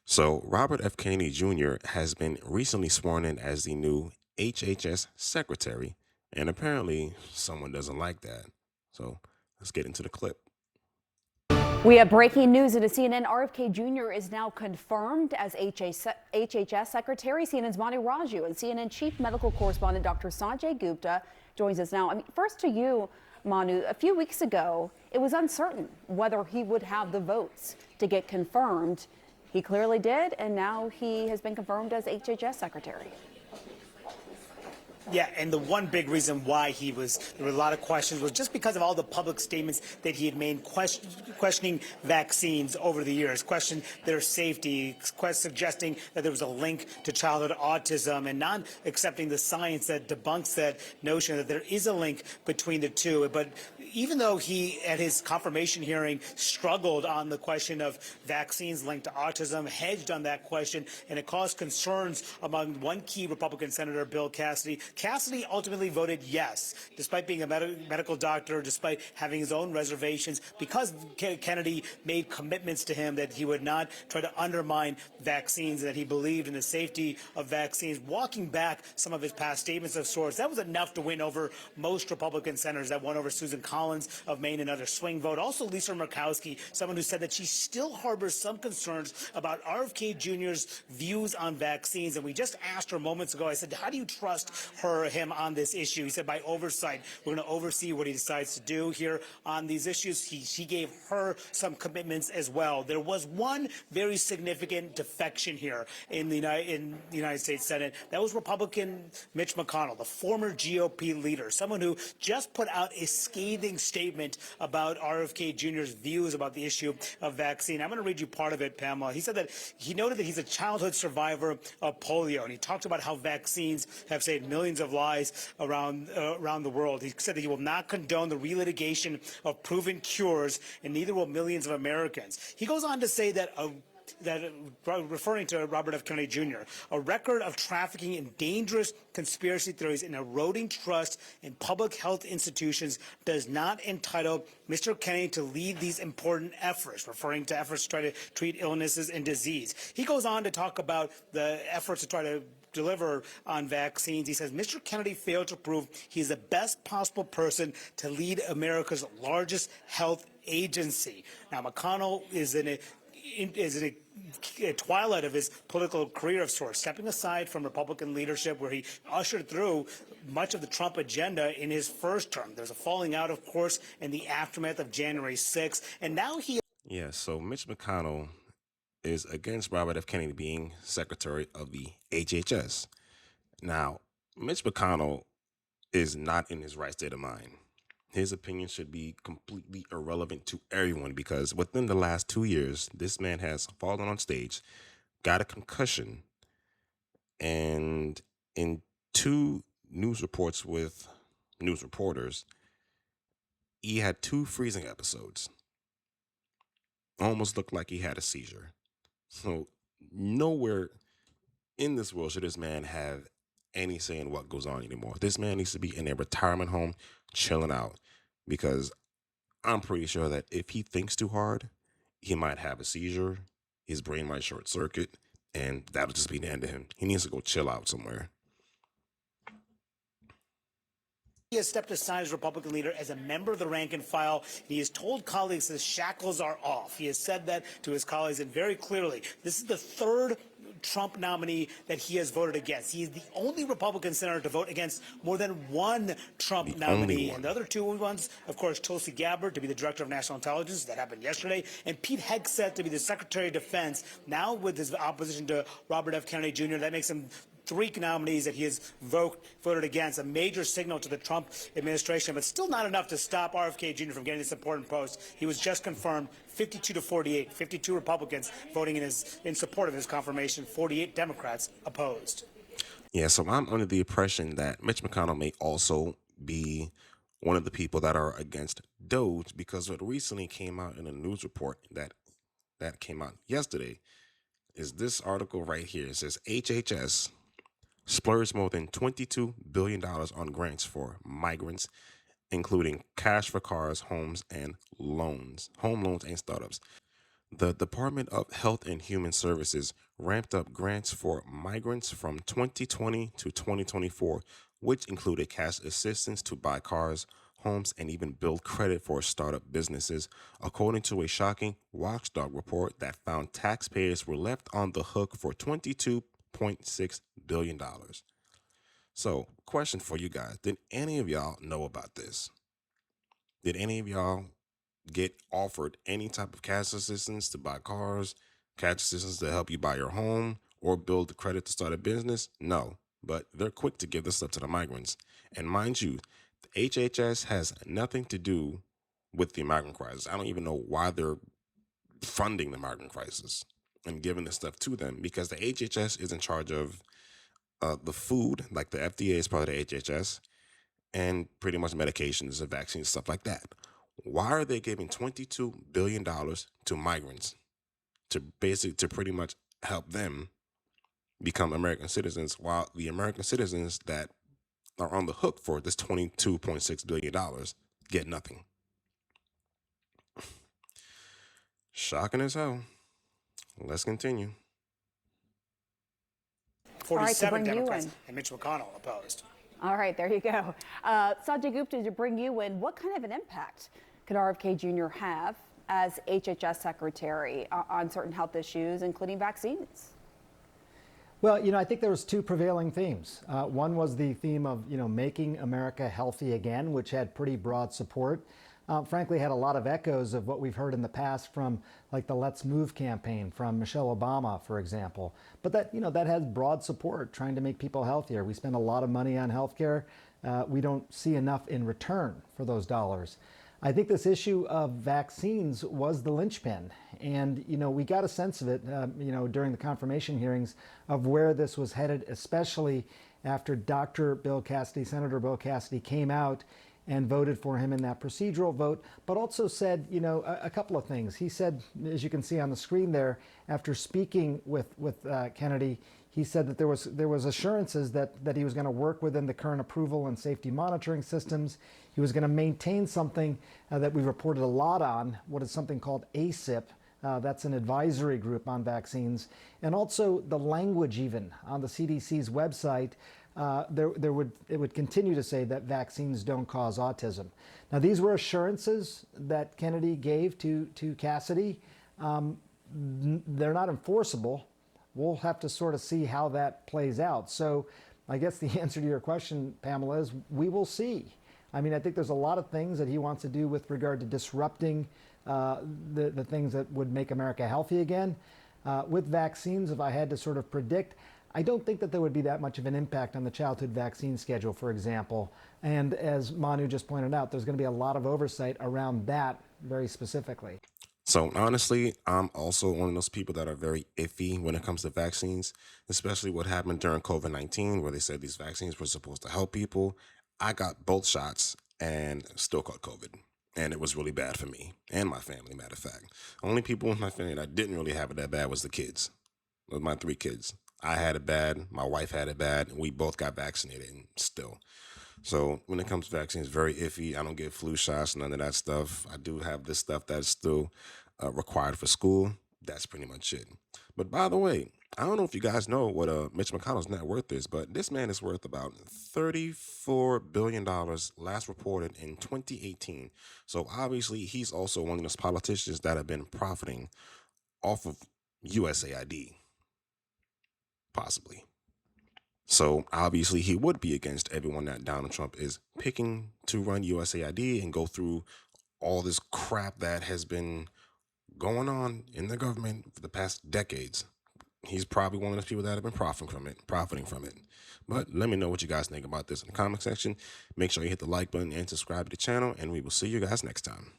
So, Robert F. Kennedy Jr. has been recently sworn in as the new HHS secretary, and apparently someone doesn't like that. So, let's get into the clip. We have breaking news at CNN. RFK Jr. is now confirmed as HHS Secretary. CNN's Mani Raju and CNN Chief Medical Correspondent Dr. Sanjay Gupta joins us now. First to you, Manu. A few weeks ago, it was uncertain whether he would have the votes to get confirmed. He clearly did, and now he has been confirmed as HHS Secretary. Yeah, and the one big reason why there were a lot of questions was just because of all the public statements that he had made questioning vaccines over the years, questioning their safety, suggesting that there was a link to childhood autism, and not accepting the science that debunks that notion that there is a link between the two. But even though he, at his confirmation hearing, struggled on the question of vaccines linked to autism, hedged on that question, and it caused concerns among one key Republican senator, Bill Cassidy. Cassidy ultimately voted yes, despite being a medical doctor, despite having his own reservations, because Kennedy made commitments to him that he would not try to undermine vaccines, that he believed in the safety of vaccines, walking back some of his past statements of sorts. That was enough to win over most Republican senators. That won over Susan Collins of Maine, another swing vote. Also, Lisa Murkowski, someone who said that she still harbors some concerns about RFK Jr.'s views on vaccines. And we just asked her moments ago, I said, how do you trust him on this issue? He said, by oversight. We're going to oversee what he decides to do here on these issues. She gave her some commitments as well. There was one very significant defection here in the United States Senate. That was Republican Mitch McConnell, the former GOP leader, someone who just put out a scathing statement about RFK Jr.'s views about the issue of vaccine. I'm going to read you part of it, Pamela. He said that he noted that he's a childhood survivor of polio, and he talked about how vaccines have saved millions of lives around the world. He said that he will not condone the relitigation of proven cures, and neither will millions of Americans. He goes on to say that referring to Robert F. Kennedy Jr., a record of trafficking in dangerous conspiracy theories and eroding trust in public health institutions does not entitle Mr. Kennedy to lead these important efforts, referring to efforts to try to treat illnesses and disease. He goes on to talk about the efforts to try to deliver on vaccines. He says, Mr. Kennedy failed to prove he's the best possible person to lead America's largest health agency. Now, McConnell is in a twilight of his political career of sorts, stepping aside from Republican leadership where he ushered through much of the Trump agenda in his first term. There's a falling out, of course, in the aftermath of January 6th, and now he... Yeah, so Mitch McConnell is against Robert F. Kennedy being secretary of the HHS. Now, Mitch McConnell is not in his right state of mind. His opinion should be completely irrelevant to everyone because within the last 2 years, this man has fallen on stage, got a concussion, and in two news reports with news reporters, he had 2 freezing episodes. Almost looked like he had a seizure. So nowhere in this world should this man have any say in what goes on anymore. This man needs to be in a retirement home chilling out because I'm pretty sure that if he thinks too hard, he might have a seizure, his brain might short circuit, and that'll just be the end of him. He needs to go chill out somewhere. He has stepped aside as Republican leader as a member of the rank and file. He has told colleagues the shackles are off. He has said that to his colleagues, and very clearly, this is the third Trump nominee that he has voted against. He is the only Republican senator to vote against more than one Trump nominee. And the other two ones, of course, Tulsi Gabbard to be the director of national intelligence, that happened yesterday, and Pete Hegseth to be the Secretary of Defense. Now with his opposition to Robert F. Kennedy Jr., that makes him 3 nominees that he has voted against, a major signal to the Trump administration, but still not enough to stop RFK Jr. from getting this important post. He was just confirmed 52-48, 52 Republicans voting in support of his confirmation, 48 Democrats opposed. Yeah, so I'm under the impression that Mitch McConnell may also be one of the people that are against DOGE because what recently came out in a news report that came out yesterday is this article right here. It says HHS splurged more than $22 billion on grants for migrants, including cash for cars, homes, and home loans and startups. The Department of Health and Human Services ramped up grants for migrants from 2020 to 2024, which included cash assistance to buy cars, homes, and even build credit for startup businesses, according to a shocking watchdog report that found taxpayers were left on the hook for $22.6 billion. So, question for you guys. Did any of y'all know about this? Did any of y'all get offered any type of cash assistance to buy cars, cash assistance to help you buy your home, or build the credit to start a business? No, but they're quick to give this stuff to the migrants. And mind you, the HHS has nothing to do with the migrant crisis. I don't even know why they're funding the migrant crisis and giving this stuff to them, because the HHS is in charge of the food, like the FDA is part of the HHS, and pretty much medications and vaccines, stuff like that. Why are they giving $22 billion to migrants to pretty much help them become American citizens, while the American citizens that are on the hook for this $22.6 billion get nothing? Shocking as hell. Let's continue. All right, to 47 bring you Democrats in. and Mitch McConnell opposed. All right, there you go. Sanjay Gupta, to bring you in, what kind of an impact could RFK Jr. have as HHS Secretary on certain health issues, including vaccines? Well, I think there was two prevailing themes. One was the theme of, making America healthy again, which had pretty broad support. Frankly, had a lot of echoes of what we've heard in the past from like the Let's Move campaign from Michelle Obama, for example. But that has broad support, trying to make people healthier. We spend a lot of money on healthcare. We don't see enough in return for those dollars. I think this issue of vaccines was the linchpin. And, we got a sense of it, during the confirmation hearings of where this was headed, especially after Senator Bill Cassidy came out and voted for him in that procedural vote, but also said, a couple of things. He said, as you can see on the screen there, after speaking with Kennedy, he said that there was assurances that he was going to work within the current approval and safety monitoring systems. He was going to maintain something that we've reported a lot on, what is something called ACIP. That's an advisory group on vaccines. And also the language even on the CDC's website, it would continue to say that vaccines don't cause autism. Now, these were assurances that Kennedy gave to Cassidy. They're not enforceable. We'll have to sort of see how that plays out. So I guess the answer to your question, Pamela, is we will see. I mean, I think there's a lot of things that he wants to do with regard to disrupting the things that would make America healthy again. With vaccines, if I had to sort of predict, I don't think that there would be that much of an impact on the childhood vaccine schedule, for example. And as Manu just pointed out, there's going to be a lot of oversight around that very specifically. So honestly, I'm also one of those people that are very iffy when it comes to vaccines, especially what happened during COVID-19, where they said these vaccines were supposed to help people. I got both shots and still caught COVID. And it was really bad for me and my family, matter of fact. Only people in my family that didn't really have it that bad was the kids. It was my 3 kids. I had it bad. My wife had it bad. And we both got vaccinated and still. So when it comes to vaccines, very iffy. I don't get flu shots, none of that stuff. I do have this stuff that's still required for school. That's pretty much it. But by the way, I don't know if you guys know what Mitch McConnell's net worth is, but this man is worth about $34 billion last reported in 2018. So obviously he's also one of those politicians that have been profiting off of USAID, possibly. So obviously he would be against everyone that Donald Trump is picking to run USAID and go through all this crap that has been going on in the government for the past decades. He's probably one of those people that have been profiting from it. But let me know what you guys think about this in the comment section. Make sure you hit the like button and subscribe to the channel, and we will see you guys next time.